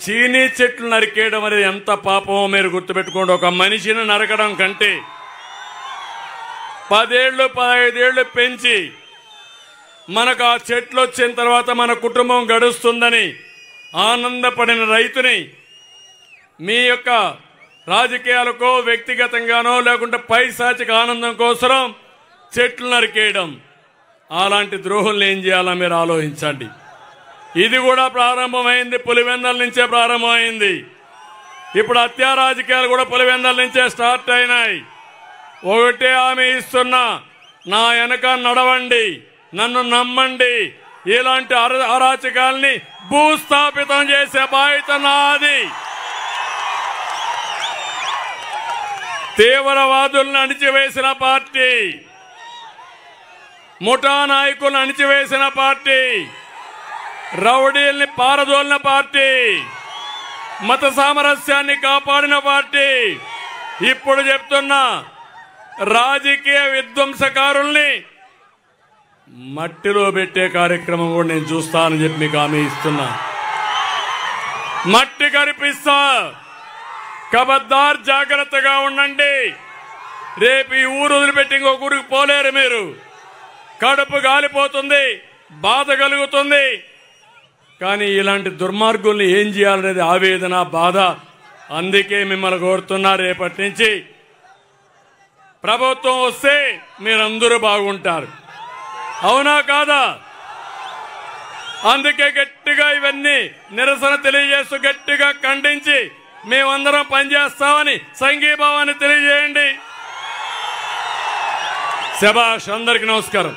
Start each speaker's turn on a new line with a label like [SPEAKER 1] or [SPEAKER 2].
[SPEAKER 1] చీనీ చెట్లు నరికేయడం అనేది ఎంత పాపమో మీరు గుర్తుపెట్టుకోండి. ఒక మనిషిని నరకడం కంటే 10 ఏళ్ళు 15 ఏళ్ళు పెంచి మనకు ఆ చెట్లు వచ్చిన తర్వాత మన కుటుంబం గడుస్తుందని ఆనందపడిన రైతుని మీ యొక్క రాజకీయాలకో వ్యక్తిగతంగానో లేకుంటే పైశాచిక ఆనందం కోసం చెట్లు నరికేయడం, అలాంటి ద్రోహుల్ని ఏం చేయాలో మీరు ఆలోచించండి. ఇది కూడా ప్రారంభమైంది, పులివెందల నుంచే ప్రారంభమైంది. ఇప్పుడు హత్యా రాజకీయాలు కూడా పులివెందల నుంచే స్టార్ట్ అయినాయి. ఒకటే హామీ ఇస్తున్నా, నా వెనక నడవండి, నన్ను నమ్మండి. ఇలాంటి అరాచకాల్ని భూస్థాపితం చేసే బాధ్యత నాది. తీవ్రవాదులను అణిచివేసిన పార్టీ, ముఠా నాయకులను అణిచివేసిన పార్టీ, రౌడీల్ని పారదోలిన పార్టీ, మత సామరస్యాన్ని కాపాడిన పార్టీ. ఇప్పుడు చెప్తున్నా, రాజకీయ విధ్వంసకారుల్ని మట్టిలో పెట్టే కార్యక్రమం కూడా నేను చూస్తానని చెప్పి మీకు హామీ ఇస్తున్నా. మట్టి కరిపిస్తా. కబద్దార్, జాగ్రత్తగా ఉండండి. రేపు ఈ ఊరు వదిలిపెట్టి ఇంకొక ఊరికి పోలేరు మీరు. కడుపు గాలిపోతుంది, బాధ కలుగుతుంది. కానీ ఇలాంటి దుర్మార్గుల్ని ఏం చేయాలనేది ఆవేదన, బాధ. అందుకే మిమ్మల్ని కోరుతున్నా, రేపటి నుంచి ప్రభుత్వం వస్తే మీరందరూ బాగుంటారు. అవునా కాదా? అందుకే గట్టిగా ఇవన్నీ నిరసన తెలియజేస్తూ గట్టిగా ఖండించి మేమందరం పనిచేస్తామని సంఘీభావాన్ని తెలియజేయండి. శభాష్. అందరికీ నమస్కారం.